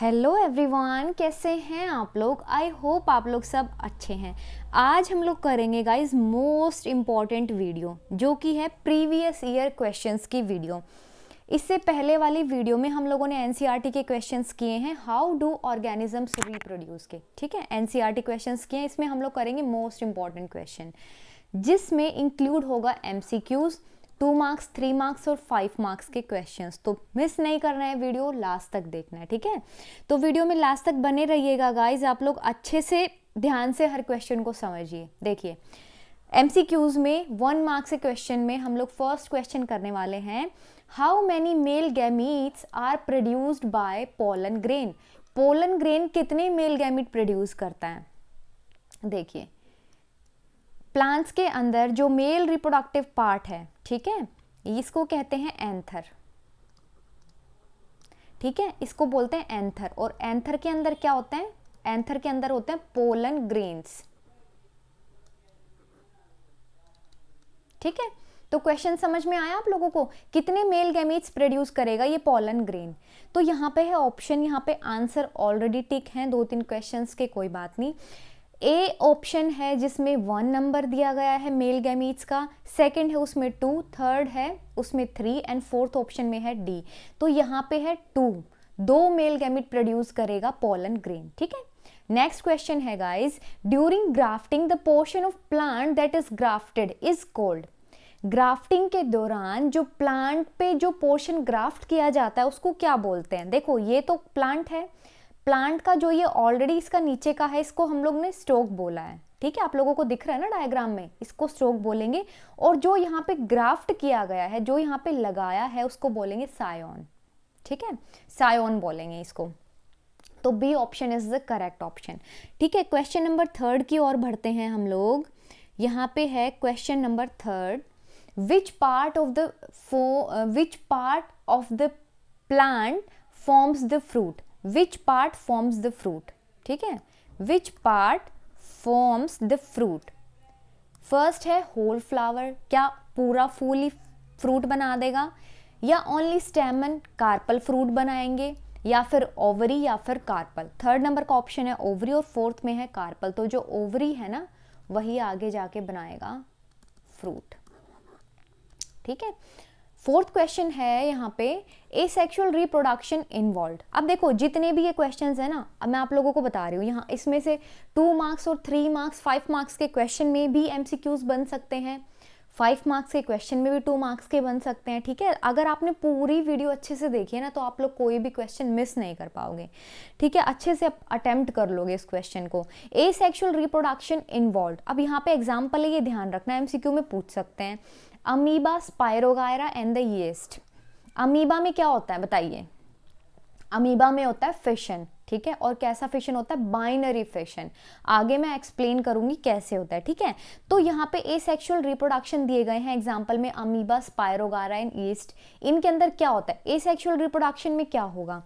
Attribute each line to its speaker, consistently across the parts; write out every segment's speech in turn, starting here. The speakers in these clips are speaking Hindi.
Speaker 1: हेलो एवरीवन, कैसे हैं आप लोग। आई होप आप लोग सब अच्छे हैं। आज हम लोग करेंगे गाइस मोस्ट इम्पॉर्टेंट वीडियो, जो कि है प्रीवियस ईयर क्वेश्चंस की वीडियो। इससे पहले वाली वीडियो में हम लोगों ने एनसीईआरटी के क्वेश्चंस किए हैं, हाउ डू ऑर्गेनिजम्स रिप्रोड्यूस के, ठीक है। एनसीईआरटी क्वेश्चंस किए हैं, इसमें हम लोग करेंगे मोस्ट इम्पॉर्टेंट क्वेश्चन, जिसमें इंक्लूड होगा एमसीक्यूज, 2 मार्क्स, 3 मार्क्स और 5 मार्क्स के क्वेश्चंस। तो मिस नहीं करना है, वीडियो लास्ट तक देखना है, ठीक है। तो वीडियो में लास्ट तक बने रहिएगा गाइज, आप लोग अच्छे से ध्यान से हर क्वेश्चन को समझिए। देखिए एमसीक्यूज में 1 मार्क्स के क्वेश्चन में हम लोग फर्स्ट क्वेश्चन करने वाले हैं, how many male gametes are produced by pollen grain. Pollen grain कितने मेल गैमीट प्रोड्यूस करता है। देखिए प्लांट्स के अंदर जो मेल रिप्रोडक्टिव पार्ट है, ठीक है, इसको कहते हैं एंथर, ठीक है, इसको बोलते हैं एंथर। और एंथर के अंदर क्या होते हैं, एंथर के अंदर होते हैं पोलन ग्रेन्स, ठीक है। तो क्वेश्चन समझ में आया आप लोगों को, कितने मेल गैमीट्स प्रोड्यूस करेगा ये पोलन ग्रेन। तो यहाँ पे है ऑप्शन, यहाँ पे आंसर ऑलरेडी टिक हैं 2-3 क्वेश्चंस के, कोई बात नहीं। ए ऑप्शन है जिसमें 1 नंबर दिया गया है मेल गैमीट्स का, सेकंड है उसमें 2, थर्ड है उसमें 3 एंड फोर्थ ऑप्शन में है डी। तो यहाँ पे है 2 मेल गैमीट प्रोड्यूस करेगा पोलन ग्रेन, ठीक है। नेक्स्ट क्वेश्चन है guys, during grafting the portion of plant that is grafted is called. Grafting के दौरान जो प्लांट पे जो पोर्शन ग्राफ्ट किया जाता है उसको क्या बोलते हैं। देखो ये तो प्लांट है, प्लांट का जो ये ऑलरेडी इसका नीचे का है, इसको हम लोग ने स्टोक बोला है, ठीक है। आप लोगों को दिख रहा है ना डायग्राम में, इसको स्टोक बोलेंगे। और जो यहाँ पे ग्राफ्ट किया गया है, जो यहाँ पे लगाया है, उसको बोलेंगे सायोन, ठीक है, सायोन बोलेंगे इसको। तो B option is the correct option, ठीक है। क्वेश्चन नंबर 3 की ओर बढ़ते हैं हम लोग। यहाँ पे है question number 3, which part of the plant forms the fruit. Which part forms the fruit, ठीक है, which part forms the fruit. First है होल फ्लावर, क्या पूरा फूल ही फ्रूट बना देगा, या ओनली स्टेमन, कार्पल फ्रूट बनाएंगे, या फिर ओवरी या फिर कार्पल। थर्ड नंबर का ऑप्शन है ओवरी और फोर्थ में है कार्पल। तो जो ओवरी है ना वही आगे जाके बनाएगा फ्रूट, ठीक है। फोर्थ क्वेश्चन है यहाँ पे, एसेक्सुअल रिप्रोडक्शन इन्वॉल्व्ड। अब देखो जितने भी ये क्वेश्चंस है ना, अब मैं आप लोगों को बता रही हूँ, यहाँ इसमें से 2 मार्क्स और 3 मार्क्स 5 मार्क्स के क्वेश्चन में भी एमसीक्यूज बन सकते हैं, 5 मार्क्स के क्वेश्चन में भी 2 मार्क्स के बन सकते हैं, ठीक है। अगर आपने पूरी वीडियो अच्छे से देखी है ना, तो आप लोग कोई भी क्वेश्चन मिस नहीं कर पाओगे, ठीक है। अच्छे से अटेम्प्ट कर लोगे इस क्वेश्चन को। एसेक्सुअल रिप्रोडक्शन इन्वॉल्व्ड, अब यहाँ पे एग्जाम्पल है, ये ध्यान रखना, एमसीक्यू में पूछ सकते हैं। Amoeba, spirogyra and the yeast. Amoeba में क्या होता है बताइए। अमीबा में होता है फिशन, ठीक है। और कैसा फिशन होता है, बाइनरी फिशन। आगे मैं एक्सप्लेन करूंगी कैसे होता है, ठीक है। तो यहाँ पे एसेक्सुअल रिप्रोडक्शन दिए गए हैं एग्जांपल में, अमीबा, स्पायरोगायरा एंड यीस्ट। इनके अंदर क्या होता है, एसेक्सुअल रिप्रोडक्शन में क्या होगा,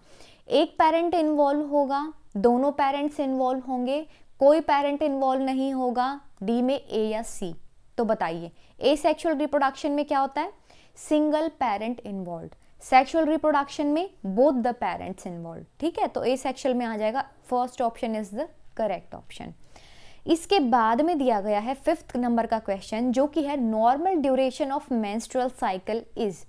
Speaker 1: एक पेरेंट इन्वॉल्व होगा, दोनों पेरेंट्स इन्वॉल्व होंगे, कोई पेरेंट इन्वॉल्व नहीं होगा, डी में ए या सी। तो बताइए एसेक्सुअल रिप्रोडक्शन में क्या होता है, single parent involve. Sexual reproduction में बोथ द पेरेंट्स इन्वॉल्व, ठीक है। तो एसेक्सुअल में आ जाएगा, first option is the correct option. इसके बाद में दिया गया है 5th नंबर का क्वेश्चन, जो कि है normal duration of menstrual cycle is.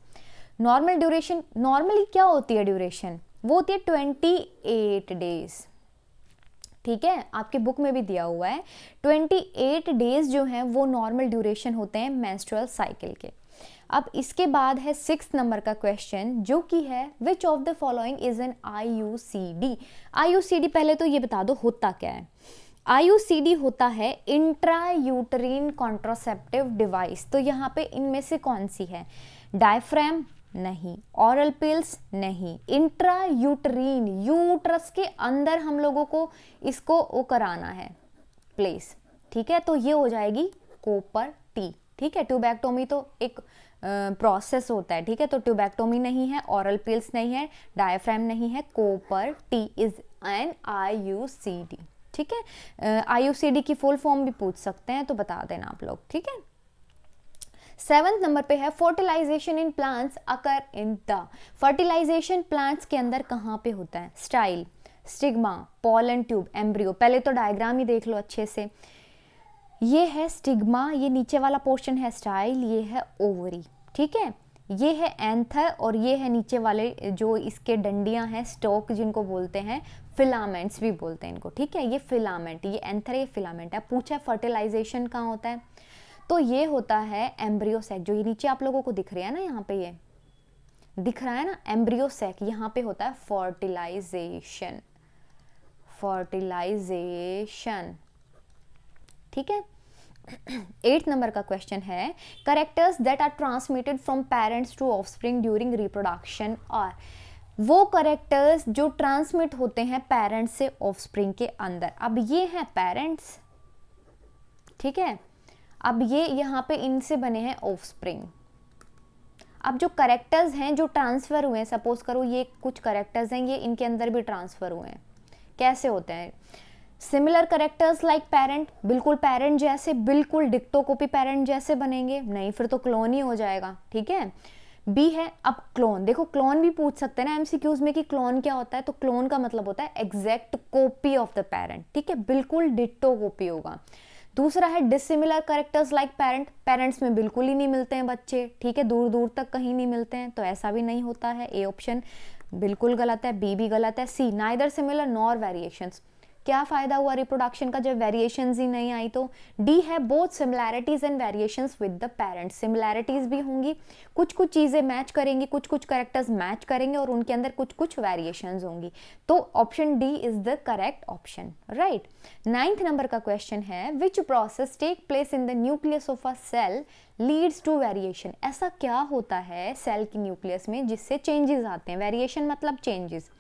Speaker 1: Normal duration, normally क्या होती है ड्यूरेशन, वो होती है 28 डेज, ठीक है। आपके बुक में भी दिया हुआ है 28 डेज जो हैं वो नॉर्मल ड्यूरेशन होते हैं मेंस्ट्रुअल साइकिल के। अब इसके बाद है 6th नंबर का क्वेश्चन, जो कि है which of the following is an IUCD. IUCD पहले तो ये बता दो होता क्या है। आईयूसीडी होता है इंट्रायूटरीन कॉन्ट्रासेप्टिव डिवाइस। तो यहाँ पे इनमें से कौन सी है, डायफ्राम नहीं, ऑरल पिल्स नहीं, इंट्रायूटरीन, यूट्रस के अंदर हम लोगों को इसको वो कराना है प्लेस, ठीक है। तो ये हो जाएगी कॉपर टी, ठीक है। ट्यूबैक्टोमी तो एक प्रोसेस होता है, ठीक है। तो ट्यूबैक्टोमी नहीं है, ऑरल पिल्स नहीं है, डायफ्राम नहीं है, copper T is an IUCD, ठीक है। आईयूसीडी की फुल फॉर्म भी पूछ सकते हैं, तो बता देना आप लोग, ठीक है। 7th नंबर पे है fertilisation in plants occur in the. Fertilisation plants के अंदर कहाँ पे होता है, style, stigma, pollen tube, embryo. पहले तो डायग्राम ही देख लो अच्छे से। ये है स्टिग्मा, ये नीचे वाला पोर्शन है स्टाइल, ये है ओवरी, ठीक है। ये है एंथर और ये है नीचे वाले जो इसके डंडियां हैं, स्टोक जिनको बोलते हैं, फिलामेंट्स भी बोलते हैं इनको, ठीक है। ये फिलामेंट, ये एंथर, ये फिलामेंट है। पूछा फर्टिलाइजेशन कहाँ होता है, तो ये होता है एम्ब्रियो सैक, जो ये नीचे आप लोगों को दिख रहा है ना, यहाँ पे ये दिख रहा है ना एम्ब्रियो सैक, यहाँ पे होता है फर्टिलाइजेशन, फर्टिलाइजेशन, ठीक है। 8 नंबर का क्वेश्चन है, characters that are transmitted from parents to offspring during reproduction are. वो करेक्टर्स जो ट्रांसमिट होते हैं पेरेंट्स से ऑफस्प्रिंग के अंदर। अब ये हैं पेरेंट्स, ठीक है। अब ये यहाँ पे इनसे बने हैं ऑफस्प्रिंग। अब जो करेक्टर्स हैं जो ट्रांसफर हुए हैं, सपोज करो ये कुछ करेक्टर्स हैं, ये इनके अंदर भी ट्रांसफर हुए हैं। कैसे होते हैं? सिमिलर करेक्टर्स लाइक पेरेंट, बिल्कुल पेरेंट जैसे, बिल्कुल डिक्टो कॉपी पेरेंट जैसे बनेंगे नहीं, फिर तो क्लोन ही हो जाएगा, ठीक है। बी है अब क्लोन। देखो क्लोन भी पूछ सकते हैं ना एमसीक्यूज में कि क्लोन क्या होता है, तो क्लोन का मतलब होता है exact copy of the parent, ठीक है, बिल्कुल डिक्टो कॉपी होगा। दूसरा है dissimilar characters like parent, parents में बिल्कुल ही नहीं मिलते हैं बच्चे, ठीक है, दूर दूर तक कहीं नहीं मिलते हैं, तो ऐसा भी नहीं होता है। ए ऑप्शन बिल्कुल गलत है, बी भी गलत है। सी नाइदर सिमिलर नॉर वेरिएशंस, क्या फायदा हुआ रिप्रोडक्शन का जब वेरिएशंस ही नहीं आई। तो डी है both similarities and variations with the parents, similarities भी होंगी, कुछ कुछ चीजें मैच करेंगी, कुछ कुछ कैरेक्टर्स मैच करेंगे और उनके अंदर कुछ कुछ वेरिएशंस होंगी। तो option D is the correct option, right. 9th number का क्वेश्चन है, which process take place in the nucleus of a cell leads to variation. ऐसा क्या होता है सेल की न्यूक्लियस में जिससे चेंजेस आते हैं? वेरिएशन मतलब चेंजेस।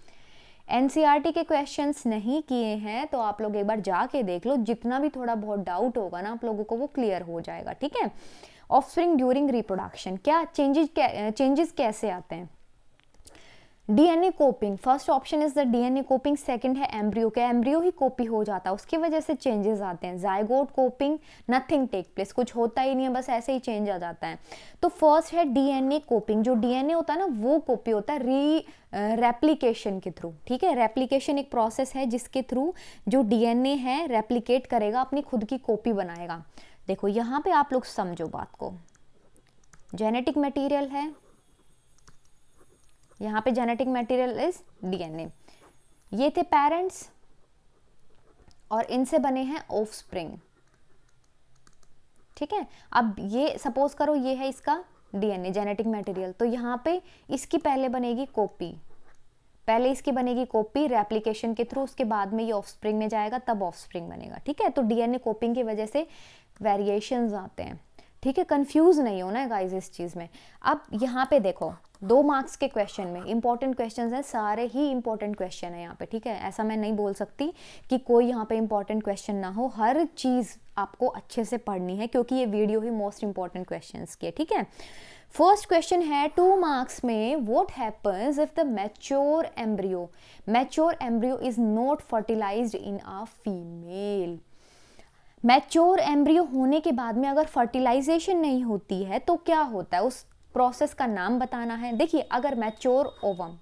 Speaker 1: एनसीईआरटी के क्वेश्चंस नहीं किए हैं तो आप लोग एक बार जाके देख लो, जितना भी थोड़ा बहुत डाउट होगा ना आप लोगों को वो क्लियर हो जाएगा, ठीक है। ऑफस्प्रिंग ड्यूरिंग रिप्रोडक्शन, क्या चेंजेस कैसे आते हैं? DNA copying, first option is the DNA copying, second है एम्ब्रियो, के एम्ब्रियो ही कॉपी हो जाता है उसकी वजह से चेंजेस आते हैं। Zygote copying, nothing take place, कुछ होता ही नहीं है, बस ऐसे ही चेंज आ जाता है। तो फर्स्ट है डीएनए कोपिंग, जो डीएनए होता है ना वो कॉपी होता है रेप्लिकेशन के थ्रू, ठीक है। रेप्लिकेशन एक प्रोसेस है जिसके थ्रू जो डीएनए है रेप्लिकेट करेगा, अपनी खुद की कॉपी बनाएगा। देखो यहाँ पे आप लोग समझो बात को, जेनेटिक मटेरियल है, यहाँ पे जेनेटिक मटेरियल इज डीएनए, ये थे पेरेंट्स और इनसे बने हैं ऑफस्प्रिंग, ठीक है। अब ये सपोज करो ये है इसका डीएनए जेनेटिक मटेरियल, तो यहाँ पे इसकी पहले बनेगी कॉपी, पहले इसकी बनेगी कॉपी रेप्लिकेशन के थ्रू, उसके बाद में ये ऑफस्प्रिंग में जाएगा तब ऑफस्प्रिंग बनेगा, ठीक है। तो डीएनए कॉपिंग की वजह से वेरिएशंस आते हैं, ठीक है। कंफ्यूज नहीं होना है गाइस इस चीज में। अब यहाँ पे देखो 2 मार्क्स के क्वेश्चन में इंपॉर्टेंट क्वेश्चंस हैं, सारे ही इंपॉर्टेंट क्वेश्चन है यहाँ पे, ठीक है। ऐसा मैं नहीं बोल सकती कि कोई यहाँ पे इंपॉर्टेंट क्वेश्चन ना हो, हर चीज आपको अच्छे से पढ़नी है क्योंकि ये वीडियो ही मोस्ट इंपॉर्टेंट क्वेश्चंस की है, ठीक है। फर्स्ट क्वेश्चन है 2 मार्क्स में, what happens if the mature embryo is not fertilised in a female. Mature embryo होने के बाद में अगर फर्टिलाइजेशन नहीं होती है तो क्या होता है, उस प्रोसेस का नाम बताना है। देखिए अगर मैच्योर ओवम,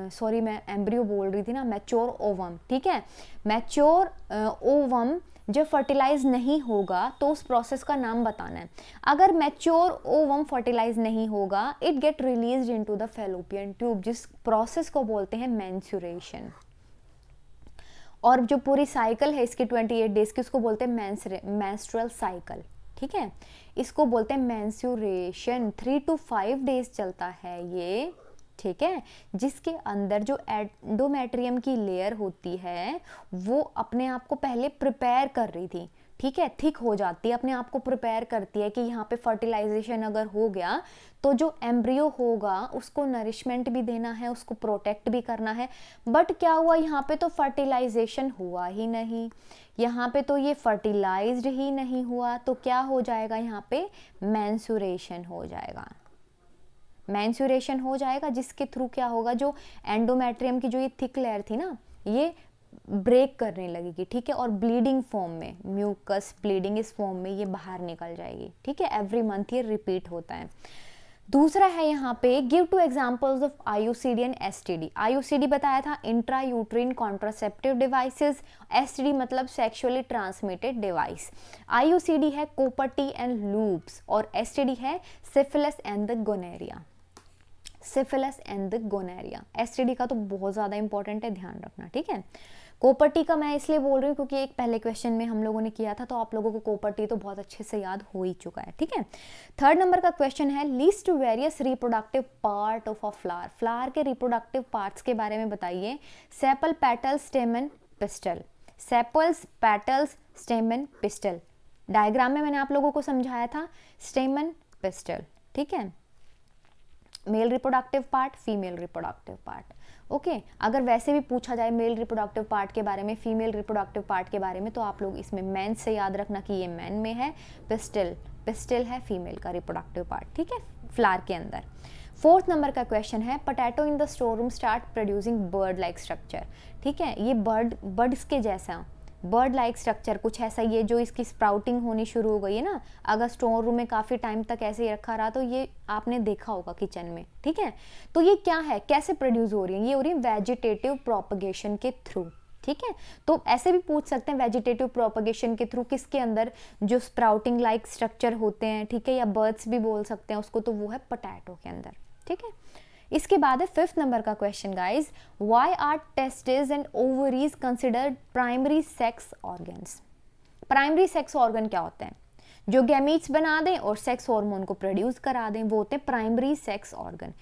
Speaker 1: सॉरी मैं एम्ब्रियो बोल रही थी ना, मैच्योर ओवम, ठीक है। मैच्योर ओवम जब फर्टिलाइज नहीं होगा तो उस प्रोसेस का नाम बताना है। अगर मैच्योर ओवम फर्टिलाइज नहीं होगा, it get released into the fallopian tube, जिस प्रोसेस को बोलते हैं मेंस्ट्रुएशन। और जो पूरी साइकिल है इसकी 28 डेज की, उसको बोलते हैं मेंस्ट्रुअल साइकिल, ठीक है। इसको बोलते हैं मेंस्ट्रुएशन। 3 to 5 डेज चलता है ये, ठीक है, जिसके अंदर जो एंडोमेट्रियम की लेयर होती है वो अपने आप को पहले प्रिपेयर कर रही थी, ठीक है, थिक हो जाती है, अपने आप को प्रिपेयर करती है कि यहाँ पे फर्टिलाइजेशन अगर हो गया तो जो एम्ब्रियो होगा उसको नरिशमेंट भी देना है, उसको प्रोटेक्ट भी करना है। बट क्या हुआ, यहाँ पे तो फर्टिलाइजेशन हुआ ही नहीं, यहाँ पे तो ये फर्टिलाइज्ड ही नहीं हुआ, तो क्या हो जाएगा, यहाँ पे मेंस्ट्रुएशन हो जाएगा। मेंस्ट्रुएशन हो जाएगा जिसके थ्रू क्या होगा, जो एंडोमेट्रियम की जो ये थिक लेयर थी ना ये ब्रेक करने लगेगी, ठीक है, और ब्लीडिंग फॉर्म में, म्यूकस ब्लीडिंग इस फॉर्म में ये बाहर निकल जाएगी, ठीक है। एवरी मंथ ये रिपीट होता है। दूसरा है यहाँ पे give two examples of IUCD and STD. IUCD बताया था intra uterine contraceptive devices, STD मतलब सेक्सुअली ट्रांसमिटेड डिवाइस। आईयूसीडी है कोपर्टी एंड लूप्स और एसटीडी है syphilis and the gonorrhoea. Syphilis and the gonorrhoea, STD का तो बहुत ज़्यादा इंपॉर्टेंट है, ध्यान रखना, ठीक है। कोपर्टी का मैं इसलिए बोल रही हूँ क्योंकि एक पहले क्वेश्चन में हम लोगों ने किया था, तो आप लोगों को कोपर्टी तो बहुत अच्छे से याद हो ही चुका है, ठीक है। थर्ड नंबर का क्वेश्चन है list various reproductive part of a flower. Flower के रिप्रोडक्टिव पार्ट्स के बारे में बताइए। Sepal, petal, स्टेमन, pistol. Sepals, petals, स्टेमन, pistol. Diagram में मैंने आप लोगों को समझाया था स्टेमन, पिस्टल, ठीक है। Male reproductive part, female reproductive part, okay. अगर वैसे भी पूछा जाए मेल रिप्रोडक्टिव पार्ट के बारे में, फीमेल रिप्रोडक्टिव पार्ट के बारे में, तो आप लोग इसमें मैन से याद रखना कि ये मैन में है, पिस्टल, पिस्टल है फीमेल का रिप्रोडक्टिव पार्ट, ठीक है, फ्लावर के अंदर। फोर्थ नंबर का क्वेश्चन है potato in the store room start producing bird like structure, ठीक है। ये बर्ड्स के जैसा बर्ड लाइक स्ट्रक्चर कुछ ऐसा ही है, जो इसकी स्प्राउटिंग होनी शुरू हो गई है ना, अगर स्टोर रूम में काफ़ी टाइम तक ऐसे ही रखा रहा तो ये आपने देखा होगा किचन में, ठीक है। तो ये क्या है, कैसे प्रोड्यूस हो रही है, ये हो रही है वेजिटेटिव प्रोपगेशन के थ्रू, ठीक है। तो ऐसे भी पूछ सकते हैं वेजिटेटिव प्रोपगेशन के थ्रू किसके अंदर, जो स्प्राउटिंग लाइक स्ट्रक्चर होते हैं, ठीक है, या बर्ड्स भी बोल सकते हैं उसको, तो वो है पोटैटो के अंदर, ठीक है। इसके बाद है फिफ्थ नंबर का question guys, why are testes and ovaries considered primary sex organs. Primary sex organ क्या होते हैं, जो गैमीट्स बना दें और सेक्स हार्मोन को प्रोड्यूस करा दें, वो होते हैं प्राइमरी सेक्स ऑर्गन।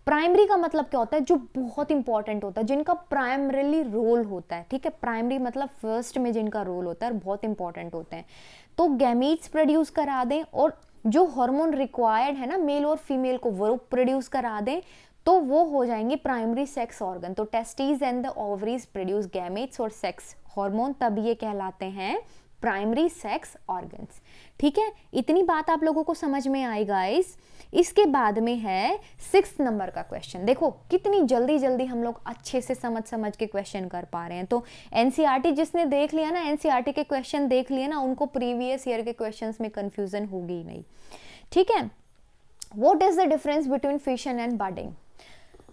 Speaker 1: प्राइमरी का मतलब क्या होता है, जो बहुत इंपॉर्टेंट होता है, जिनका प्राइमरीली रोल होता है, ठीक है। प्राइमरी मतलब फर्स्ट में जिनका रोल होता है और बहुत इंपॉर्टेंट होते हैं, तो गैमीट्स प्रोड्यूस करा दें और जो हार्मोन रिक्वायर्ड है ना मेल और फीमेल को, वो प्रोड्यूस करा दें, तो वो हो जाएंगे प्राइमरी सेक्स ऑर्गन। तो testis and the ovaries produce gametes और सेक्स हार्मोन, तब ये कहलाते हैं प्राइमरी सेक्स ऑर्गन्स, ठीक है। इतनी बात आप लोगों को समझ में आई गाइस। इसके बाद में है सिक्स्थ नंबर का क्वेश्चन। देखो कितनी जल्दी जल्दी हम लोग अच्छे से समझ के क्वेश्चन कर पा रहे हैं। तो एनसीईआरटी जिसने देख लिया ना, एनसीईआरटी के क्वेश्चन देख लिए ना, उनको प्रीवियस ईयर के क्वेश्चंस में कंफ्यूजन होगी ही नहीं, ठीक है। What is the difference between fission and budding.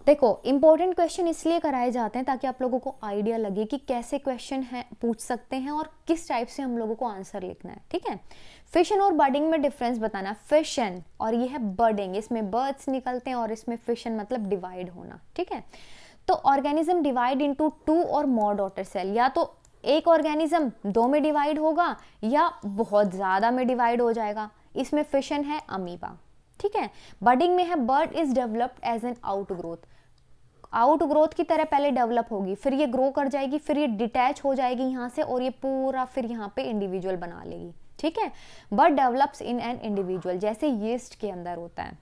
Speaker 1: देखो इंपॉर्टेंट क्वेश्चन इसलिए कराए जाते हैं ताकि आप लोगों को आइडिया लगे कि कैसे क्वेश्चन है पूछ सकते हैं और किस टाइप से हम लोगों को आंसर लिखना है, ठीक है। फिशन और बर्डिंग में डिफरेंस बताना। फिशन और ये है बर्डिंग, इसमें बर्ड्स निकलते हैं और इसमें फिशन मतलब डिवाइड होना, ठीक है। तो ऑर्गेनिज्म डिवाइड इनटू 2 और मोर डॉटर सेल, या तो एक ऑर्गेनिज्म 2 में डिवाइड होगा या बहुत ज़्यादा में डिवाइड हो जाएगा। इसमें फिशन है अमीबा, ठीक है। बर्डिंग में है bud is developed as an outgrowth, outgrowth की तरह पहले डेवलप होगी, फिर ये ग्रो कर जाएगी, फिर ये डिटैच हो जाएगी यहाँ से और ये पूरा फिर यहाँ पे इंडिविजुअल बना लेगी, ठीक है। Bird develops in an individual, जैसे यीस्ट के अंदर होता है।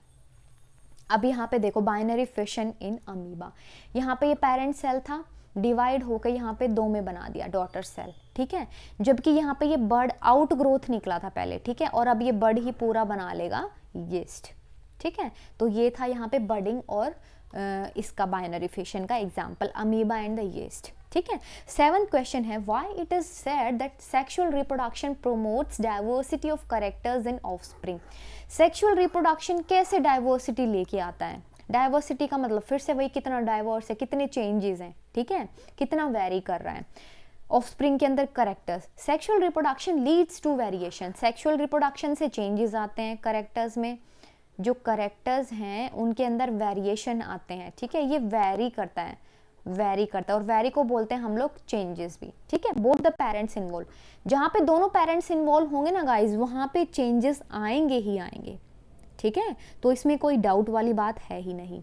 Speaker 1: अब यहाँ पे देखो बाइनरी फिशन इन अमीबा, यहाँ पे ये पेरेंट सेल था, डिवाइड होकर यहाँ पे 2 में बना दिया डॉटर सेल, ठीक है। जबकि यहाँ पे ये बर्ड आउट ग्रोथ निकला था पहले, ठीक है, और अब ये बर्ड ही पूरा बना लेगा यीस्ट, ठीक है। तो ये था यहाँ पे बर्डिंग और इसका बाइनरी फिशन का example amoeba and the yeast, ठीक है। 7th क्वेश्चन है why it is said that sexual reproduction promotes diversity of characters in offspring. Sexual reproduction कैसे डाइवर्सिटी लेके आता है। डाइवर्सिटी का मतलब फिर से वही, कितना डाइवर्स है, कितने चेंजेस हैं, ठीक है, कितना वेरी कर रहा है ऑफस्प्रिंग के अंदर characters. Sexual reproduction leads to variation, sexual reproduction से चेंजेस आते हैं करेक्टर्स में, जो करेक्टर्स हैं उनके अंदर वेरिएशन आते हैं, ठीक है। ये वेरी करता है और वेरी को बोलते हैं हम लोग चेंजेस भी, ठीक है। बोथ द पेरेंट्स इन्वॉल्व, जहाँ पे दोनों पेरेंट्स इन्वॉल्व होंगे ना गाइज, वहाँ पे चेंजेस आएंगे ही आएंगे, ठीक है। तो इसमें कोई डाउट वाली बात है ही नहीं।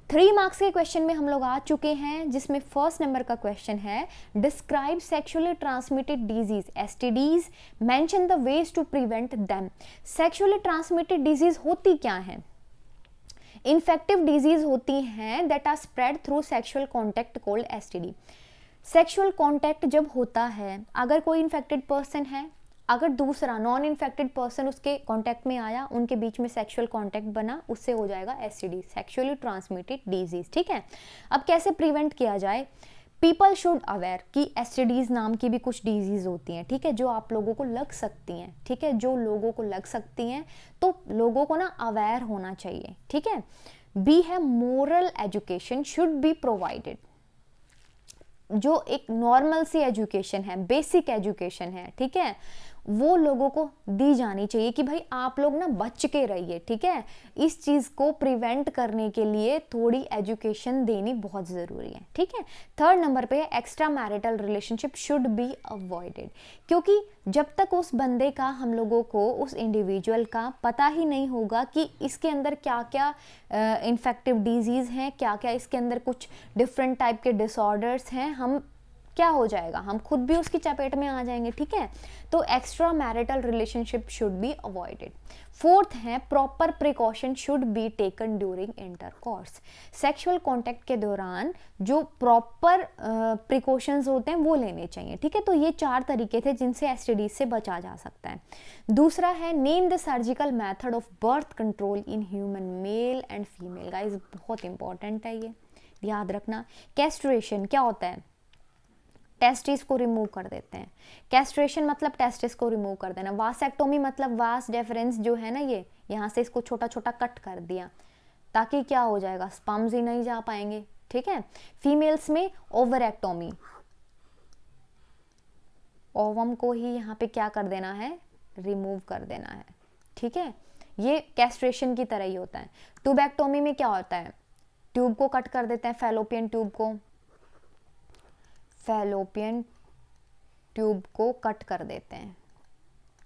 Speaker 1: 3 मार्क्स के क्वेश्चन में हम लोग आ चुके हैं, जिसमें फर्स्ट नंबर का क्वेश्चन है describe sexually transmitted disease STDs, mention the ways to prevent them. Sexually transmitted disease होती क्या है। इन्फेक्टिव डिजीज होती हैं that are spread through sexual contact called STD. Sexual contact जब होता है, अगर कोई इन्फेक्टेड पर्सन है, अगर दूसरा नॉन इन्फेक्टेड पर्सन उसके कांटेक्ट में आया, उनके बीच में सेक्सुअल कांटेक्ट बना, उससे हो जाएगा एसटीडी, सेक्सुअली ट्रांसमिटेड डिजीज, ठीक है। अब कैसे प्रिवेंट किया जाए। पीपल शुड अवेयर कि एसटीडीज नाम की भी कुछ डिजीज होती हैं, ठीक है, जो आप लोगों को लग सकती हैं, ठीक है, जो लोगों को लग सकती हैं, तो लोगों को ना अवेयर होना चाहिए, ठीक है। बी है moral education should be provided, जो एक नॉर्मल सी एजुकेशन है, बेसिक एजुकेशन है, ठीक है, वो लोगों को दी जानी चाहिए कि भाई आप लोग ना बच के रहिए, ठीक है। इस चीज़ को प्रिवेंट करने के लिए थोड़ी एजुकेशन देनी बहुत ज़रूरी है, ठीक है। थर्ड नंबर पे है extra marital relationship should be avoided, क्योंकि जब तक उस बंदे का, हम लोगों को उस इंडिविजुअल का पता ही नहीं होगा कि इसके अंदर क्या क्या इन्फेक्टिव डिजीज़ हैं, क्या क्या इसके अंदर कुछ डिफरेंट टाइप के डिसऑर्डर्स हैं, हम क्या हो जाएगा, हम खुद भी उसकी चपेट में आ जाएंगे, ठीक है। तो extra marital relationship should be avoided. Fourth है proper precaution should be taken during intercourse, sexual contact के दौरान जो प्रॉपर प्रिकॉशंस होते हैं वो लेने चाहिए, ठीक है। तो ये 4 तरीके थे जिनसे एसटीडी से बचा जा सकता है। दूसरा है name the surgical method of birth control in human male and female. Guys बहुत इंपॉर्टेंट है, ये याद रखना। कैस्ट्रेशन क्या होता है, टेस्टिस को रिमूव कर देते हैं। कैस्ट्रेशन मतलब टेस्टिस को रिमूव कर देना। वासेक्टोमी मतलब वास डेफरेंस जो है ना, ये यहाँ से इसको छोटा छोटा कट कर दिया ताकि क्या हो जाएगा, स्पर्म्स ही नहीं जा पाएंगे, ठीक है। फीमेल्स में ओवरेक्टोमी, ओवम को ही यहाँ पे क्या कर देना है, रिमूव कर देना है, ठीक है। ये कैस्ट्रेशन की तरह ही होता है। ट्यूबेक्टोमी में क्या होता है, ट्यूब को कट कर देते हैं, फैलोपियन ट्यूब को, फैलोपियन ट्यूब को कट कर देते हैं,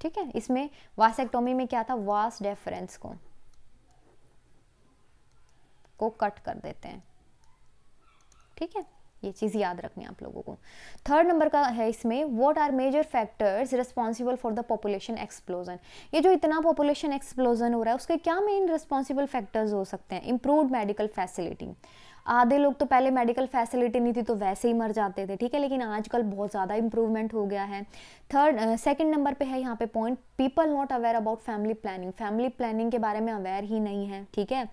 Speaker 1: ठीक है। इसमें वासेक्टोमी में क्या था, वास डेफरेंस को कट कर देते हैं, ठीक है। ये चीज़ याद रखनी है आप लोगों को। थर्ड नंबर का है इसमें what are major factors responsible for the population explosion. ये जो इतना पॉपुलेशन एक्सप्लोजन हो रहा है उसके क्या मेन रिस्पॉन्सिबल फैक्टर्स हो सकते हैं। इम्प्रूव्ड मेडिकल फैसिलिटी, आधे लोग तो पहले मेडिकल फैसिलिटी नहीं थी तो वैसे ही मर जाते थे, ठीक है, लेकिन आजकल बहुत ज़्यादा इंप्रूवमेंट हो गया है। सेकंड नंबर पे है यहाँ पे point people not aware about family planning, family planning के बारे में अवेयर ही नहीं है, ठीक है,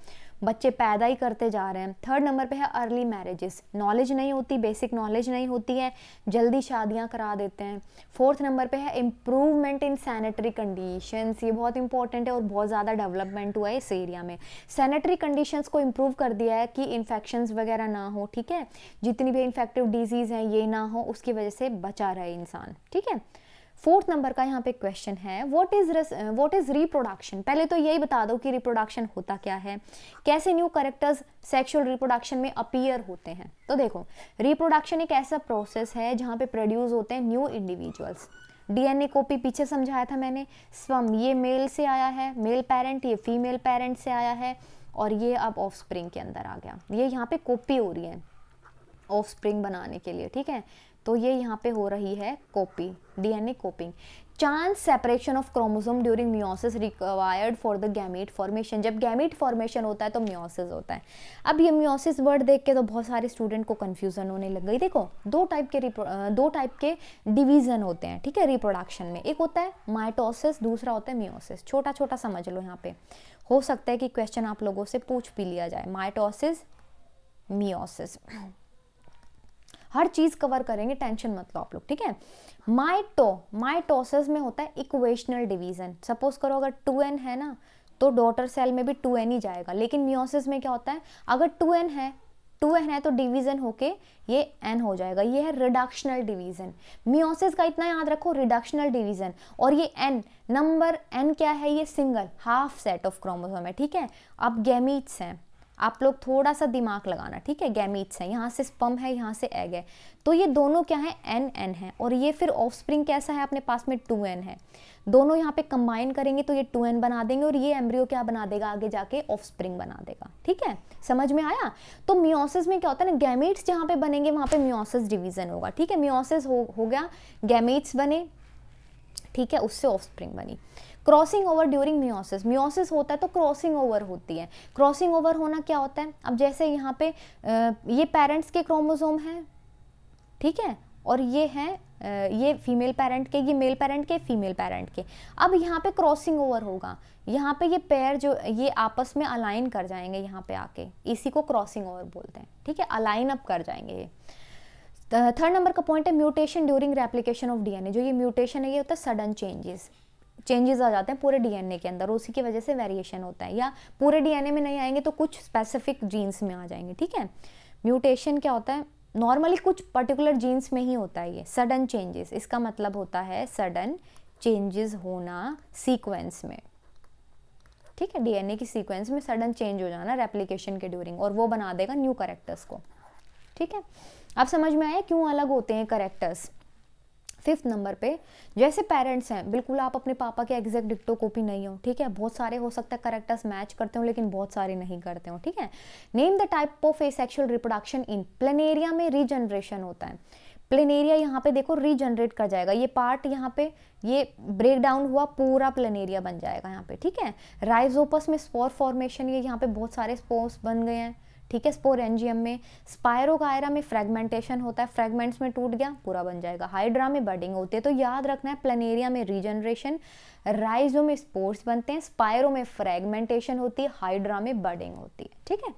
Speaker 1: बच्चे पैदा ही करते जा रहे हैं। थर्ड नंबर पे है अर्ली मैरिजेस, नॉलेज नहीं होती, बेसिक नॉलेज नहीं होती है, जल्दी शादियां करा देते हैं। फोर्थ नंबर पे है इम्प्रूवमेंट इन सैनिटरी कंडीशंस, ये बहुत इंपॉर्टेंट है और बहुत ज़्यादा डेवलपमेंट हुआ है इस एरिया में। सैनिटरी कंडीशंस को इम्प्रूव कर दिया है कि इन्फेक्शंस वगैरह ना हो, ठीक है, जितनी भी इन्फेक्टिव डिजीज़ हैं ये ना हो, उसकी वजह से बचा रहे इंसान, ठीक है। फोर्थ नंबर का यहाँ पे क्वेश्चन है व्हाट इज रिप्रोडक्शन। पहले तो यही बता दो कि रिप्रोडक्शन होता क्या है, कैसे न्यू कैरेक्टर्स सेक्सुअल रिप्रोडक्शन में अपीयर होते हैं। तो देखो, रिप्रोडक्शन एक ऐसा प्रोसेस है जहाँ पे प्रोड्यूस होते हैं न्यू इंडिविजुअल्स। डीएनए कॉपी पीछे समझाया था मैंने, स्पर्म ये मेल से आया है, मेल पेरेंट ये फीमेल पेरेंट से आया है, और ये अब ऑफस्प्रिंग के अंदर आ गया। ये यहाँ पे कॉपी हो रही है ऑफस्प्रिंग बनाने के लिए, ठीक है, तो ये यहाँ पे हो रही है copy, DNA कॉपिंग। Chance separation of chromosome during meiosis required for the gamete formation, जब गैमीट फॉर्मेशन होता है तो मियोसिस होता है। अब ये मियोसिस वर्ड देख के तो बहुत सारे स्टूडेंट को कंफ्यूजन होने लग गई। देखो, दो टाइप के डिवीजन होते हैं, ठीक है, रिप्रोडक्शन में। एक होता है माइटोसिस, दूसरा होता है मियोसिस। छोटा छोटा समझ लो, यहाँ पे हो सकता है कि क्वेश्चन आप लोगों से पूछ भी लिया जाए, माइटोसिस मियोसिस, हर चीज कवर करेंगे, टेंशन मत लो आप लोग, ठीक है। माइटोसिस में होता है इक्वेशनल डिवीजन। सपोज करो अगर 2n है ना, तो डॉटर सेल में भी 2n ही जाएगा, लेकिन मियोसिस में क्या होता है, अगर 2n है तो डिवीजन होके ये n हो जाएगा, ये है रिडक्शनल डिवीजन। मियोसिस का इतना याद रखो, रिडक्शनल डिवीजन, और ये n नंबर n क्या है, ये single half set of chromosome है, ठीक है। अब गैमीट्स हैं, आप लोग थोड़ा सा दिमाग लगाना, ठीक है, गैमीट्स हैं, यहाँ से स्पर्म है, यहाँ से एग है, तो ये दोनों क्या है, n है, और ये फिर ऑफस्प्रिंग कैसा है, अपने पास में 2n है, दोनों यहाँ पे कंबाइन करेंगे तो ये 2n बना देंगे, और ये एम्ब्रियो क्या बना देगा, आगे जाके ऑफस्प्रिंग बना देगा, ठीक है, समझ में आया। तो मियोसिस में क्या होता है ना, गैमीट्स जहाँ पे बनेंगे वहाँ पे मियोसिस डिवीजन होगा, ठीक है, मियोसिस हो गया, गैमीट्स बने, ठीक है, उससे ऑफस्प्रिंग बनी। Crossing over during meiosis, meiosis होता है तो क्रॉसिंग ओवर होती है। क्रॉसिंग ओवर होना क्या होता है, अब जैसे यहाँ पे ये पेरेंट्स के क्रोमोसोम हैं, ठीक है, और ये हैं ये फीमेल पेरेंट के, ये मेल पेरेंट के, फीमेल पेरेंट के। अब यहाँ पे क्रॉसिंग ओवर होगा, यहाँ पे ये पेयर जो ये आपस में अलाइन कर जाएंगे यहाँ पे आके, इसी को क्रॉसिंग ओवर बोलते हैं, ठीक है, अलाइन अप कर जाएंगे ये। थर्ड नंबर का पॉइंट है mutation during replication of DNA. जो ये म्यूटेशन है ये होता है सडन चेंजेस आ जाते हैं पूरे डीएनए के अंदर, उसी की वजह से वेरिएशन होता है, या पूरे डीएनए में नहीं आएंगे तो कुछ स्पेसिफिक जीन्स में आ जाएंगे, ठीक है। म्यूटेशन क्या होता है, नॉर्मली कुछ पर्टिकुलर जीन्स में ही होता है ये सडन चेंजेस, इसका मतलब होता है सडन चेंजेस होना सीक्वेंस में, ठीक है, डीएनए की सीक्वेंस में सडन चेंज हो जाना रेप्लिकेशन के ड्यूरिंग, और वो बना देगा न्यू कैरेक्टर्स को, ठीक है। अब समझ में आया क्यों अलग होते हैं कैरेक्टर्स। फिफ्थ नंबर पे, जैसे पेरेंट्स हैं, बिल्कुल आप अपने पापा के एग्जैक्ट डिक्टो कॉपी नहीं हो, ठीक है, बहुत सारे हो सकता है कैरेक्टर्स मैच करते हो लेकिन बहुत सारे नहीं करते हो, ठीक है। Name the type of asexual reproduction in planaria में रीजनरेशन होता है। प्लेनेरिया यहाँ पे देखो रीजनरेट कर जाएगा, ये पार्ट यहाँ पे ये ब्रेक डाउन हुआ, पूरा प्लेनेरिया बन जाएगा यहाँ पे, ठीक है। राइजोपस में स्पोर फॉर्मेशन, ये यहाँ पे बहुत सारे स्पोर्स बन गए हैं, ठीक है। स्पोरेंजियम में, स्पायरोकायरा में फ्रेगमेंटेशन होता है, फ्रेगमेंट्स में टूट गया पूरा बन जाएगा। हाइड्रा में बडिंग होती है, तो याद रखना है प्लेनेरिया में रीजनरेशन, राइजो में स्पोर्स बनते हैं, स्पायरो में फ्रेगमेंटेशन होती है, हाइड्रा में बडिंग होती है, ठीक है।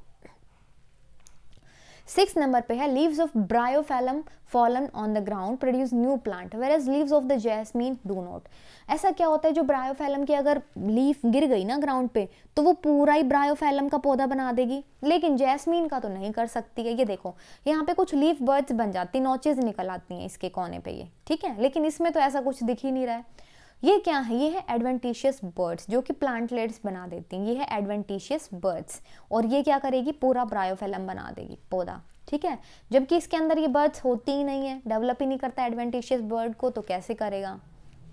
Speaker 1: 6 नंबर पे है leaves of bryophyllum fallen on the ground produce new plant where leaves of the jasmine do not. ऐसा क्या होता है, जो ब्रायोफेलम की अगर लीफ गिर गई ना ग्राउंड पे तो वो पूरा ही ब्रायोफेलम का पौधा बना देगी, लेकिन जैस्मीन का तो नहीं कर सकती है। ये देखो यहाँ पे कुछ लीफ बर्ड्स बन जाती, नोचेज निकल आती हैं इसके कोने पे ये, ठीक है, लेकिन इसमें तो ऐसा कुछ दिख ही नहीं रहा है। ये क्या है, ये है एडवेंटिशियस बर्ड्स जो कि प्लांटलेट्स बना देती हैं, ये है एडवेंटिशियस बर्ड्स, और ये क्या करेगी, पूरा ब्रायोफेलम बना देगी पौधा, ठीक है। जबकि इसके अंदर ये बर्ड्स होती ही नहीं है, डेवलप ही नहीं करता एडवेंटिशियस बर्ड को, तो कैसे करेगा,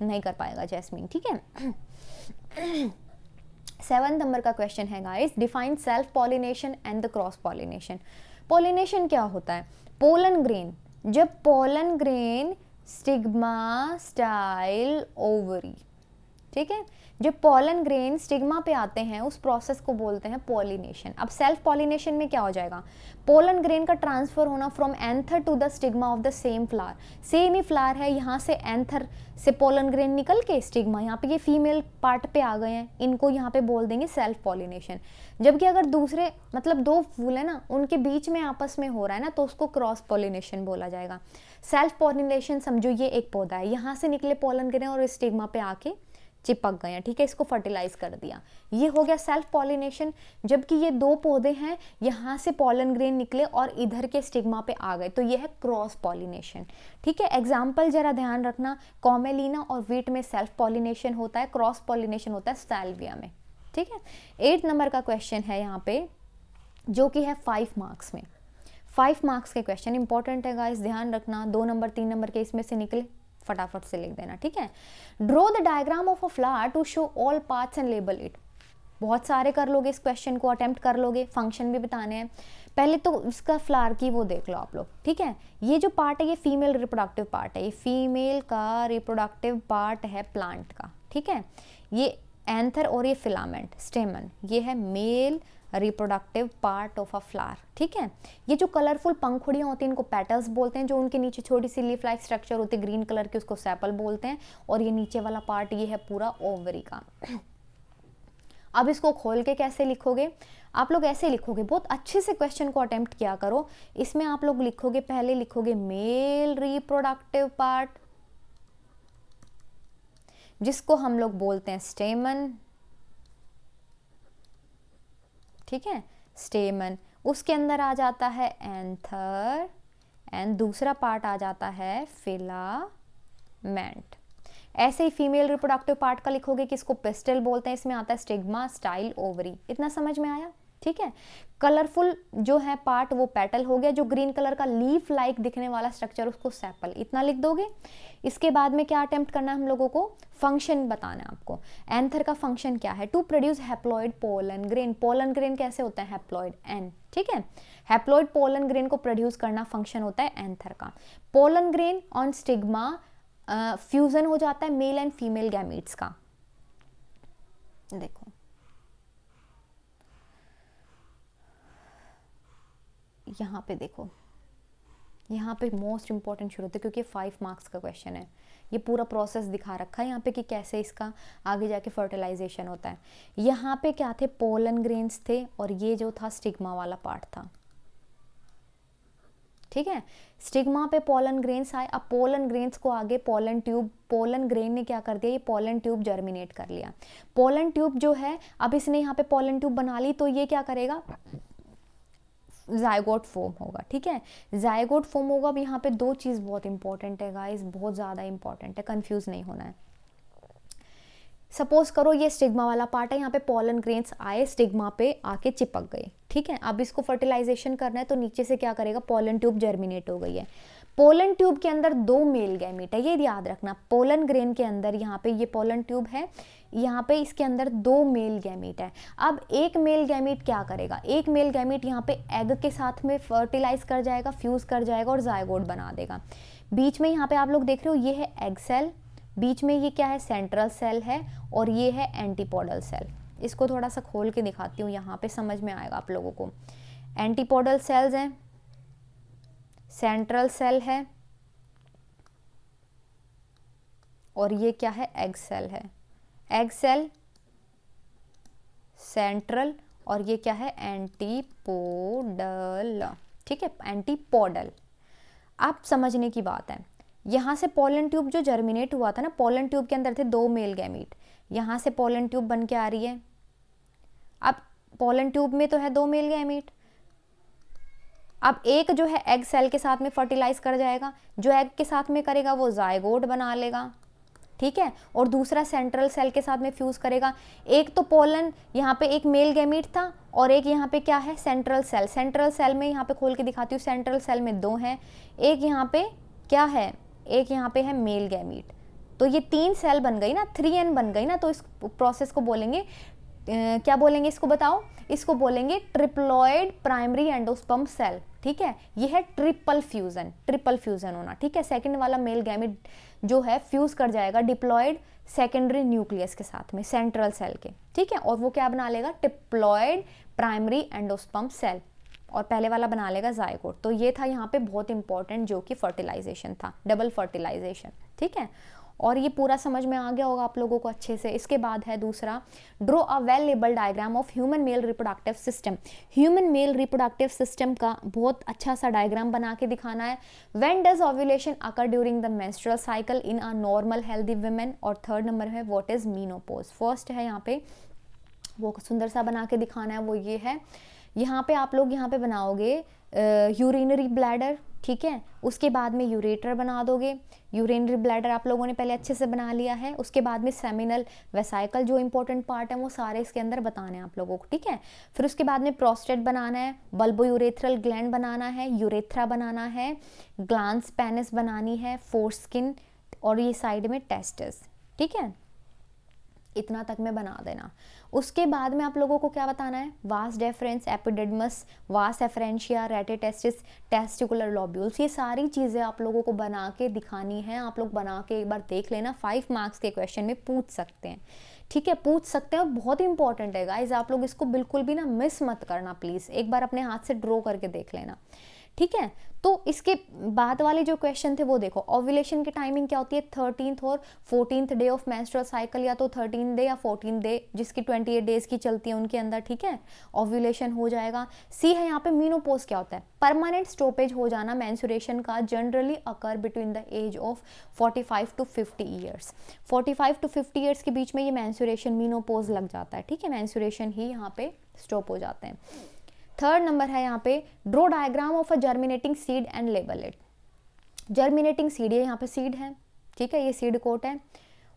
Speaker 1: नहीं कर पाएगा जैस्मीन, ठीक है। 7 नंबर का क्वेश्चन है guys, define self pollination and the cross pollination. Pollination क्या होता है, पोलन ग्रेन, जब pollen grain stigma style ovary, ठीक है, जब पोलन ग्रेन स्टिग्मा पे आते हैं उस प्रोसेस को बोलते हैं पॉलिनेशन। अब सेल्फ पॉलिनेशन में क्या हो जाएगा, पोलन ग्रेन का ट्रांसफर होना from anther to the stigma of the same flower, same ही फ्लावर है, यहाँ से एंथर से पोलन ग्रेन निकल के स्टिग्मा, यहाँ पे ये फीमेल पार्ट पे आ गए हैं, इनको यहाँ पे बोल देंगे सेल्फ पॉलिनेशन। जबकि अगर दूसरे मतलब 2 फूल है ना, उनके बीच में आपस में हो रहा है ना, तो उसको क्रॉस पॉलिनेशन बोला जाएगा। सेल्फ पॉलिनेशन समझो ये एक पौधा है, यहाँ से निकले पोलन ग्रेन और स्टिग्मा पे आके चिपक गए हैं, ठीक है, इसको फर्टिलाइज कर दिया, ये हो गया सेल्फ पॉलिनेशन। जबकि ये 2 पौधे हैं, यहाँ से पोलन ग्रेन निकले और इधर के स्टिग्मा पे आ गए, तो ये है क्रॉस पॉलिनेशन, ठीक है। एग्जाम्पल जरा ध्यान रखना, कॉमेलिना और वीट में सेल्फ पॉलिनेशन होता है, क्रॉस पॉलिनेशन होता है सैल्विया में, ठीक है। 8 नंबर का क्वेश्चन है यहाँ पे, जो कि है 5 मार्क्स में, 5 मार्क्स के क्वेश्चन इंपॉर्टेंट है गाइस, ध्यान रखना, 2 नंबर 3 नंबर के इसमें से निकले, फटाफट से लिख देना, ठीक है। Draw the diagram of a flower to show all parts and label it. बहुत सारे कर लोगे इस क्वेश्चन को, अटेम्प्ट कर लोगे, फंक्शन भी बताने हैं। पहले तो इसका फ्लावर की वो देख लो आप लोग, ठीक है। ये जो पार्ट है ये फीमेल रिप्रोडक्टिव पार्ट है, ये फीमेल का रिप्रोडक्टिव पार्ट है प्लांट का, ठीक है। ये एंथर और ये फिलामेंट स्टेमन, ये है male reproductive part of a flower, ठीक है। ये जो कलरफुल पंखुड़ियाँ होती हैं इनको पेटल्स बोलते हैं, जो उनके नीचे छोटी सी लीफ लाइक स्ट्रक्चर होती है ग्रीन कलर की, उसको सेपल बोलते हैं, और ये नीचे वाला पार्ट ये है पूरा ओवरी का। अब इसको खोल के कैसे लिखोगे, आप लोग ऐसे लिखोगे, बहुत अच्छे से क्वेश्चन को अटेम्प्ट किया करो। इसमें आप लोग लिखोगे, पहले लिखोगे मेल रिप्रोडक्टिव पार्ट, जिसको हम लोग बोलते हैं स्टेमन, ठीक है, स्टेमन। उसके अंदर आ जाता है एंथर, एंड दूसरा पार्ट आ जाता है फिलामेंट। ऐसे ही फीमेल रिप्रोडक्टिव पार्ट का लिखोगे कि इसको पिस्टल बोलते हैं, इसमें आता है स्टिग्मा स्टाइल ओवरी। इतना समझ में आया, ठीक है। कलरफुल जो है पार्ट वो पेटल हो गया, जो ग्रीन कलर का लीफ लाइक दिखने वाला स्ट्रक्चर उसको सेपल, इतना लिख दोगे। इसके बाद में क्या अटेम्प्ट करना है हम लोगों को, फंक्शन बताना है आपको। एंथर का फंक्शन क्या है, to produce haploid pollen grain. Pollen grain कैसे होता है, हैप्लॉइड एन, ठीक है। हैप्लॉइड पोलन ग्रेन को प्रोड्यूस करना फंक्शन होता है एंथर का। Pollen grain on stigma fusion हो जाता है मेल एंड फीमेल गैमीट्स का। देखो यहाँ पे देखो, यहाँ पे मोस्ट इंपॉर्टेंट शुरू होता है क्योंकि 5 मार्क्स का क्वेश्चन है। ये पूरा प्रोसेस दिखा रखा है यहाँ पे कि कैसे इसका आगे जाके फर्टिलाइजेशन होता है। यहाँ पे क्या थे, पोलन ग्रेन्स थे, और ये जो था स्टिग्मा वाला पार्ट था, ठीक है। स्टिग्मा पे पोलन ग्रेन्स आए, अब पोलन ग्रेन्स को आगे पोलन ट्यूब, पोलन ग्रेन ने क्या कर दिया, ये पोलन ट्यूब जर्मिनेट कर लिया। पोलन ट्यूब जो है, अब इसने यहाँ पे पोलन ट्यूब बना ली, तो ये क्या करेगा, जायगोट फॉर्म होगा। ठीक है, जायगोट फॉर्म होगा। अब यहाँ पे दो चीज़ बहुत इंपॉर्टेंट है गाइस, बहुत ज़्यादा इंपॉर्टेंट है, कंफ्यूज नहीं होना है। सपोज करो ये स्टिग्मा वाला पार्ट है, यहाँ पे पोलन ग्रेन्स आए, स्टिग्मा पे आके चिपक गए। ठीक है, अब इसको फर्टिलाइजेशन करना है, तो नीचे से क्या करेगा, पोलन ट्यूब जर्मिनेट हो गई है। पोलन ट्यूब के अंदर दो मेल गैमीट है, ये याद रखना। पोलन ग्रेन के अंदर यहाँ पे ये पोलन ट्यूब है, यहाँ पे इसके अंदर दो मेल गैमीट है। अब एक मेल गैमीट क्या करेगा, एक मेल गैमीट यहाँ पे एग के साथ में फर्टिलाइज कर जाएगा, फ्यूज कर जाएगा और जायगोट बना देगा। बीच में यहाँ पे आप लोग देख रहे हो, ये है एग सेल, बीच में ये क्या है, सेंट्रल सेल है, और ये है एंटीपोडल सेल। इसको थोड़ा सा खोल के दिखाती हूँ, यहाँ पे समझ में आएगा आप लोगों को। एंटीपोडल सेल्स हैं, सेंट्रल सेल है, और ये क्या है, एग सेल है। एग सेल, सेंट्रल, और ये क्या है, एंटीपोडल। ठीक है, एंटीपोडल। आप समझने की बात है, यहाँ से पोलन ट्यूब जो जर्मिनेट हुआ था ना, पोलन ट्यूब के अंदर थे दो मेल गैमीट, यहाँ से पोलन ट्यूब बन के आ रही है। अब पोलन ट्यूब में तो है दो मेल गैमीट, अब एक जो है एग सेल के साथ में फर्टिलाइज कर जाएगा, जो एग के साथ में करेगा वो जायगोट बना लेगा। ठीक है, और दूसरा सेंट्रल सेल के साथ में फ्यूज करेगा। एक तो पोलन, यहाँ पे एक मेल गैमीट था, और एक यहाँ पे क्या है, सेंट्रल सेल। सेंट्रल सेल में यहाँ पे खोल के दिखाती हूँ, सेंट्रल सेल में दो हैं, एक यहाँ पे क्या है, एक यहाँ पे है मेल गैमीट। तो ये 3 सेल बन गई ना, 3N बन गई ना, तो इस प्रोसेस को बोलेंगे क्या बोलेंगे, इसको बताओ, इसको बोलेंगे ट्रिप्लॉइड प्राइमरी एंडोस्पर्म सेल। ठीक है, ये है ट्रिपल फ्यूजन, ट्रिपल फ्यूजन होना। ठीक है, सेकंड वाला मेल गैमीट जो है फ्यूज कर जाएगा डिप्लॉइड सेकेंडरी न्यूक्लियस के साथ में, सेंट्रल सेल के। ठीक है, और वो क्या बना लेगा, ट्रिप्लॉइड प्राइमरी एंडोस्पर्म सेल, और पहले वाला बना लेगा जायगोट। तो ये था यहाँ पे बहुत इंपॉर्टेंट, जो कि फर्टिलाइजेशन था, डबल फर्टिलाइजेशन। ठीक है, और ये पूरा समझ में आ गया होगा आप लोगों को अच्छे से। इसके बाद है दूसरा, draw a well label diagram of human male reproductive system. Human male reproductive system का बहुत अच्छा सा डायग्राम बना के दिखाना है। When does ovulation occur during the menstrual cycle in a normal healthy women, और थर्ड नंबर है व्हाट इज मीनोपॉज। फर्स्ट है यहाँ पे वो सुंदर सा बना के दिखाना है, वो ये है, यहाँ पे आप लोग यहाँ पे बनाओगे यूरिनरी ब्लैडर। ठीक है, उसके बाद में यूरेटर बना दोगे। यूरिनरी ब्लैडर आप लोगों ने पहले अच्छे से बना लिया है। उसके बाद में सेमिनल वेसाइकल, जो इंपॉर्टेंट पार्ट है वो सारे इसके अंदर बताने हैं आप लोगों को। ठीक है, फिर उसके बाद में प्रोस्टेट बनाना है, बल्बो यूरेथ्रल ग्लैंड बनाना है, यूरेथ्रा बनाना है, ग्लांस पेनिस बनानी है, फोरस्किन, और ये साइड में टेस्टिस। ठीक है, इतना तक में बना देना। उसके बाद में आप लोगों को क्या बताना है, वास डेफरेंस, एपिडिडमस, वास एफरेंशिया, रेटिटेस्टिस, टेस्टिकुलर लोब्यूल्स, ये सारी चीज़ें आप लोगों को बना के दिखानी है। आप लोग बना के एक बार देख लेना, 5 मार्क्स के क्वेश्चन में पूछ सकते हैं। ठीक है, पूछ सकते हैं, और बहुत इंपॉर्टेंट है गाइज, आप लोग इसको बिल्कुल भी ना मिस मत करना प्लीज़, एक बार अपने हाथ से ड्रॉ करके देख लेना। ठीक है, तो इसके बाद वाले जो क्वेश्चन थे वो देखो, ओव्यूलेशन की टाइमिंग क्या होती है, 13th और 14th day of menstrual cycle, या तो 13th डे या 14th डे, जिसकी 28 डेज की चलती है उनके अंदर। ठीक है, ओव्यूलेशन हो जाएगा। सी है यहाँ पे मीनोपॉज क्या होता है, परमानेंट स्टॉपेज हो जाना मेंस्ट्रुएशन का, generally occur between the age of 45 to 50 years. 45 to 50 years के बीच में ये मेंस्ट्रुएशन, मीनोपॉज लग जाता है। ठीक है, मेंस्ट्रुएशन ही यहाँ पे स्टॉप हो जाते हैं। थर्ड नंबर है यहाँ पे, draw diagram of a germinating seed and label it. Germinating seed, ये यहाँ पे सीड है। ठीक है, ये सीड कोट है।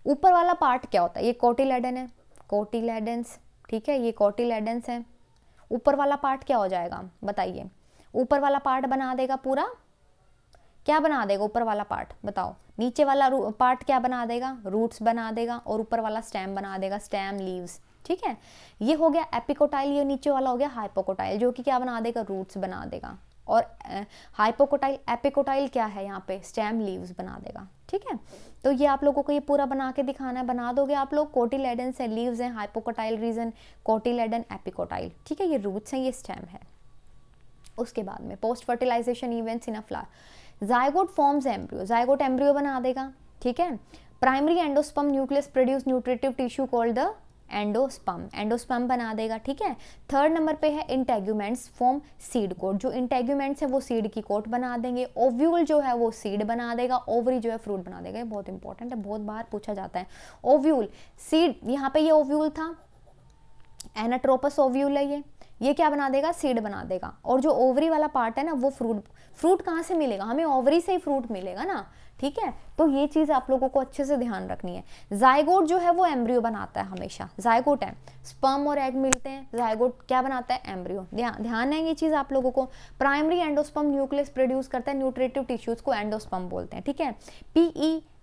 Speaker 1: ऊपर वाला पार्ट क्या होता है, ये कोटिलेडन है, कोटिलेडेंस। ठीक है, ये कोटिलेडेंस है। ऊपर वाला पार्ट क्या हो जाएगा बताइए, ऊपर वाला पार्ट बना देगा पूरा, क्या बना देगा ऊपर वाला पार्ट बताओ, नीचे वाला पार्ट क्या बना देगा, रूट्स बना देगा, और ऊपर वाला स्टेम बना देगा, स्टेम लीव्स। ठीक है, ये हो गया एपिकोटाइल, ये नीचे वाला हो गया हाइपोकोटाइल, जो कि क्या बना देगा, रूट्स बना देगा। और हाइपोकोटाइल, एपिकोटाइल क्या है यहाँ पे, स्टेम लीव्स बना देगा। ठीक है, तो ये आप लोगों को ये पूरा बना के दिखाना है, बना दोगे आप लोग। कोटिलेडन से लीव्स हैं, हाइपोकोटाइल रीजन, कोटिलेडन, एपिकोटाइल। ठीक है, ये रूट्स हैं, ये स्टेम है। उसके बाद में post fertilisation events in a flower, zygote forms embryo, zygote embryo बना देगा। ठीक है, primary endosperm nucleus produce nutritive tissue called the endosperm, endosperm बना देगा, ठीक है। थर्ड नंबर पे है इंटेग्यूमेंट्स फॉर्म सीड कोट, जो इंटेग्यूमेंट्स है वो सीड की कोट बना देंगे। ओव्यूल जो है वो सीड बना देगा, ओवरी जो है फ्रूट बना देगा। ये बहुत इंपॉर्टेंट है, बहुत बार पूछा जाता है। ओव्यूल सीड, यहाँ पे ये ओव्यूल था, एनाट्रोपस ओव्यूल है ये क्या बना देगा, सीड बना देगा। और जो ओवरी वाला पार्ट है ना वो फ्रूट, फ्रूट कहाँ से मिलेगा, हमें ओवरी से ही फ्रूट मिलेगा ना, ठीक है। तो ये चीज़ आप लोगों को अच्छे से ध्यान रखनी है। जाइगोट जो है वो एम्ब्रियो बनाता है हमेशा, जाइगोट है, स्पर्म और एग मिलते हैं, जाइगोट क्या बनाता है, एम्ब्रियो। ध्यान है ये चीज़ आप लोगों को। प्राइमरी एंडोस्पर्म न्यूक्लियस प्रोड्यूस करता है, न्यूट्रिटिव टिश्यूज को एंडोस्पर्म बोलते हैं, ठीक है।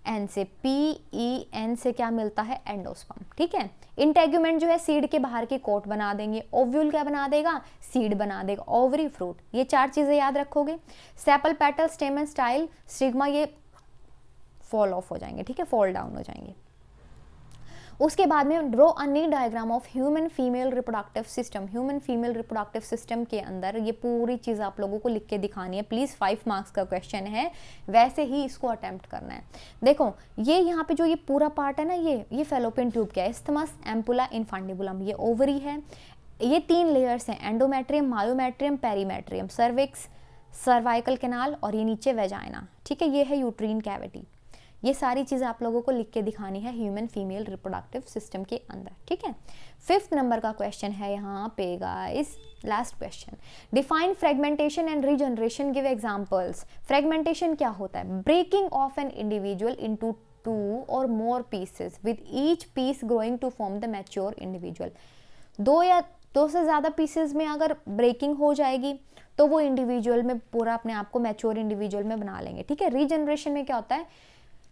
Speaker 1: PEN से क्या मिलता है, एंडोस्पर्म, ठीक है। इंटेग्यूमेंट जो है सीड के बाहर की कोट बना देंगे, ओव्यूल क्या बना देगा, सीड बना देगा, ओवरी फ्रूट। ये 4 चीजें याद रखोगे। Sepal, petal, stem and style, stigma ये फॉल ऑफ हो जाएंगे, ठीक है, फॉल डाउन हो जाएंगे। उसके बाद में draw a neat diagram of human female reproductive system. Human female reproductive system के अंदर ये पूरी चीज़ आप लोगों को लिख के दिखानी है। प्लीज़ 5 मार्क्स का क्वेश्चन है, वैसे ही इसको अटेम्प्ट करना है। देखो ये यहाँ पे जो ये पूरा पार्ट है ना, ये फेलोपियन ट्यूब क्या है, इस्थमस, एम्पुला, इनफांडिबुलम, ये ओवरी है। ये 3 लेयर्स हैं, endometrium, myometrium, perimetrium, cervix, cervical canal और ये नीचे वेजाइना, ठीक है। ये है यूट्रीन कैविटी। ये सारी चीज़ें आप लोगों को लिख के दिखानी है ह्यूमन फीमेल रिप्रोडक्टिव सिस्टम के अंदर, ठीक है। 5th नंबर का क्वेश्चन है यहाँ पे guys, last question. Define fragmentation and regeneration, give examples. Fragmentation क्या होता है, breaking of an individual into 2 और more pieces with each piece growing to form the mature individual. 2 या 2 से ज़्यादा पीसेस में अगर ब्रेकिंग हो जाएगी तो वो इंडिविजुअल में पूरा अपने आप को मैच्योर इंडिविजुअल में बना लेंगे, ठीक है। रीजनरेशन में क्या होता है,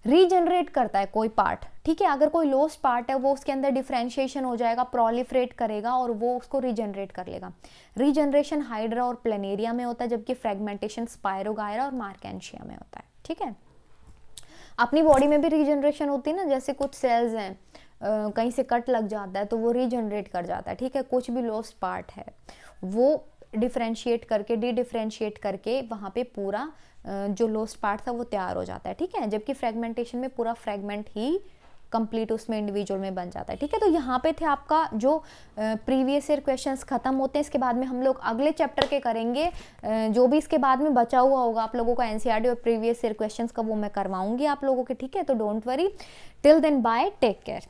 Speaker 1: रीजनरेट करता है कोई पार्ट, ठीक है। अगर कोई लॉस्ट पार्ट है वो उसके अंदर डिफरेंशिएशन हो जाएगा, प्रोलिफरेट करेगा और वो उसको रीजनरेट कर लेगा। रीजनरेशन हाइड्रा और प्लेनेरिया में होता है, जबकि फ्रेगमेंटेशन स्पायरोगायरा और मार्केंशिया में होता है, ठीक है। अपनी बॉडी में भी रीजनरेशन होती है ना, जैसे कुछ सेल्स हैं कहीं से कट लग जाता है तो वो रीजनरेट कर जाता है, ठीक है। कुछ भी लॉस्ट पार्ट है वो डिफरेंशिएट करके, डी डिफरेंशिएट करके वहाँ पे पूरा जो लॉस्ट पार्ट था वो तैयार हो जाता है, ठीक है। जबकि फ्रेगमेंटेशन में पूरा फ्रेगमेंट ही कंप्लीट उसमें इंडिविजुअल में बन जाता है, ठीक है। तो यहाँ पे थे आपका जो प्रीवियस ईयर क्वेश्चंस खत्म होते हैं। इसके बाद में हम लोग अगले चैप्टर के करेंगे, जो भी इसके बाद में बचा हुआ होगा आप लोगों का एनसीईआरटी और प्रीवियस ईयर क्वेश्चंस का, वो मैं करवाऊंगी आप लोगों के, ठीक है। तो don't worry, till then bye, take care.